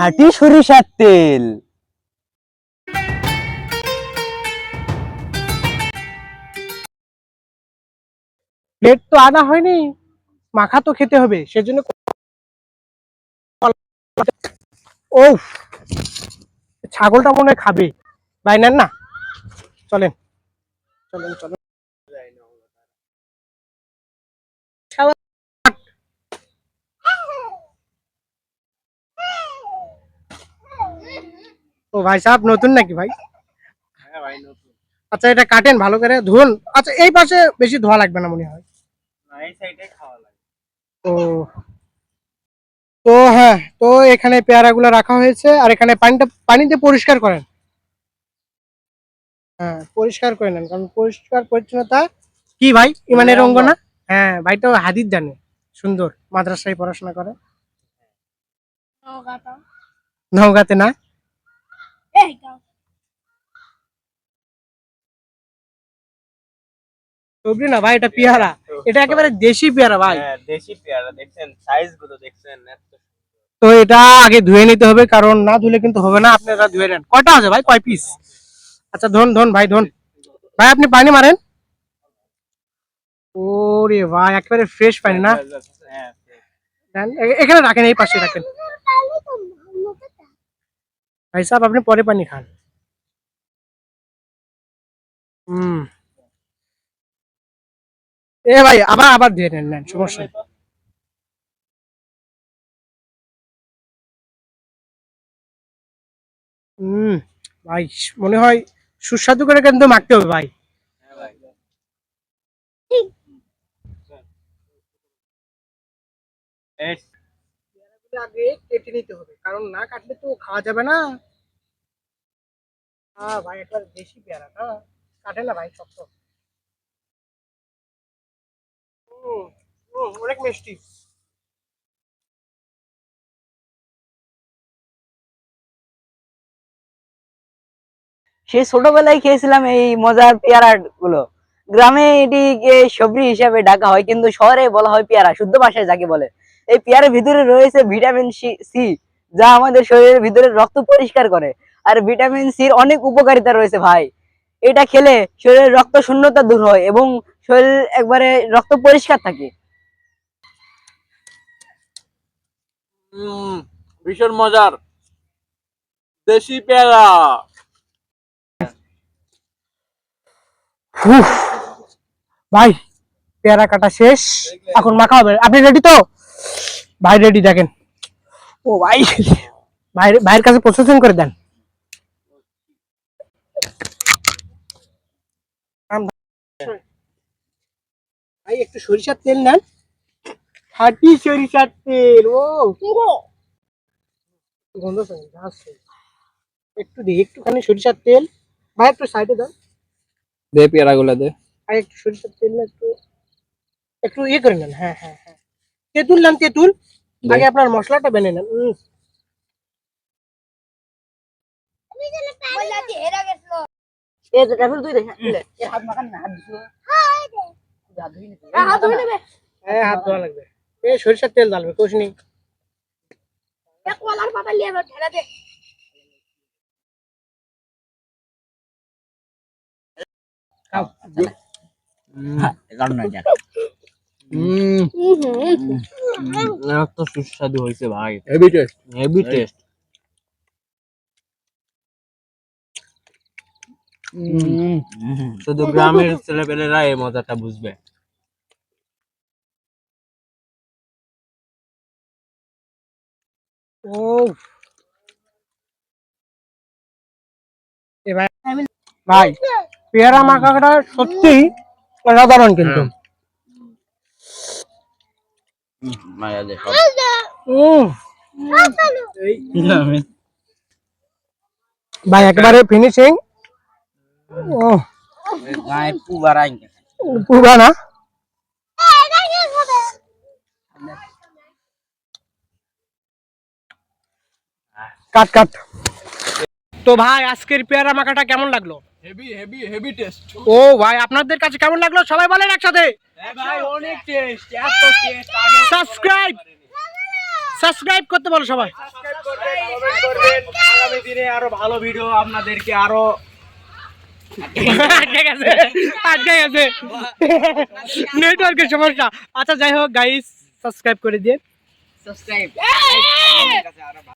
খাঁটি সরিষার তেল। প্লেট তো আনা হয়নি, মাখা তো খেতে হবে, সেজন্য। ও, ছাগলটা মনে হয় খাবে। ভাই নেন না, চলেন চলেন চলেন। ও ভাই সাহেব নতুন নাকি ভাই? হ্যাঁ ভাই নতুন। আচ্ছা এটা কাটেন ভালো করে ধুন। আচ্ছা এই পাশে বেশি ধোয়া লাগবে না মনে হয়। না এই সাইডে খাওয়া লাগে। তো তো হ্যাঁ, তো এখানে পেয়ারাগুলো রাখা হয়েছে, আর এখানে পানিতে পরিষ্কার করেন। হ্যাঁ পরিষ্কার করে নেন, কারণ পরিষ্কার পরিচ্ছন্নতা কি ভাই ইমানের অঙ্গ না? হ্যাঁ ভাই তো হাদিস জানে, সুন্দর, মাদ্রাসায় পড়াশোনা করে। নওগাঁতে না? সবজি না ভাই, এটা পেয়ারা, এটা একেবারে দেশি পেয়ারা ভাই। হ্যাঁ দেশি পেয়ারা, দেখছেন সাইজ গুলো দেখছেন এত। তো এটা আগে ধুয়ে নিতে হবে, কারণ না ধুলে কিন্তু হবে না। আপনারা ধুয়ে নেন। কয়টা আছে ভাই, কয় পিস? আচ্ছা ধন ধন ভাই ধন। ভাই আপনি পানি মারেন। ওরে ভাই একেবারে ফ্রেশ পানি না? হ্যাঁ দেন, এখানে রাখেন, এই পাশে রাখেন। ভাই সাহেব আপনি পরে পানি খান। হুম। এ ভাই আবার আবার ধুয়ে নেন, নেন সমস্যা নেই। হুম। ভাই মনে হয় সুস্বাদু করে কিন্তু মাখতে হবে ভাই। ভাই। এই আগে কেটে নিতে হবে, কারণ না কাটলে তো খাওয়া যাবে না। হ্যাঁ ভাই একটা দেশি পেয়ারা না, কাটে না ভাই শক্ত। অনেক মিষ্টি। সেই ছোটবেলায় খেয়েছিলাম এই মজার পেয়ারা গুলো। গ্রামে এটিকে সবজি হিসাবে ডাকা হয়, কিন্তু শহরে বলা হয় পেয়ারা, শুদ্ধ ভাষায় যাকে বলে। এই পেয়ারার ভিতরে রয়েছে ভিটামিন সি, যা আমাদের শরীরের ভিতরে রক্ত পরিষ্কার করে। আর ভিটামিন সির অনেক উপকারিতা রয়েছে ভাই। এটা খেলে শরীরের রক্ত শূন্যতা দূর হয় এবং শরীর একবারে রক্ত পরিষ্কার থাকে। ভীষণ মজার দেশি পেয়ারা। উফ, ভাই পেয়ারা কাটা শেষ, এখন মাখা হবে। আপনি রেডি তো? ভাই রেডি, দেখেন। ও ভাই, ভাইয়ের কাছে প্রসেসিং করে দেন। ভাই একটু সরিষার তেল নেন, খাঁটি সরিষার তেল। ও গন্ধ আসছে, একটু দিই, একটুখানি সরিষার তেল। ভাই একটু সাইডে দেন। দে পেয়ারা গুলা দে। ভাই একটু সরিষার তেল না, একটু একটু ইয়ে করে নেন। হ্যাঁ হ্যাঁ হ্যাঁ, তেঁতুল নেন, তেঁতুল। আগে আপনার মশলাটা বেনে নেন। হ্যাঁ হাত ধোয়া লাগবে। এই সরিষার তেল ডালবে, কোষ নেই। এত সুস্বাদু হয়েছে ভাই, হেভি টেস্ট, হেভি টেস্ট। শুধু গ্রামের ছেলেপেলেরা এই মজাটা বুঝবে। ও এ ভাই, ভাই পেয়ারা মাখাটা সত্যি অসাধারণ কিন্তু। মায়া দে উম, ভাই একেবারে ফিনিশিং। ও গায়ে পুবারাই। পুরা না? কাট কাট। তো ভাই আজকের পেয়ারা মাখাটা কেমন লাগলো? Heavy heavy heavy taste. ও ভাই আপনাদের কাছে কেমন লাগলো সবাই বলেন একসাথে। ভাই অনেক টেস্ট, এত টেস্ট। সাবস্ক্রাইব করতে বলো সবাই। করবেন আগামী দিনে আরো ভালো ভিডিও আপনাদেরকে আরো ঠিক আছে আটকে গেছে নেটওয়ার্কের সমস্যা আচ্ছা যাই হোক গাইস সাবস্ক্রাইব করে দিয়ে সাবস্ক্রাইব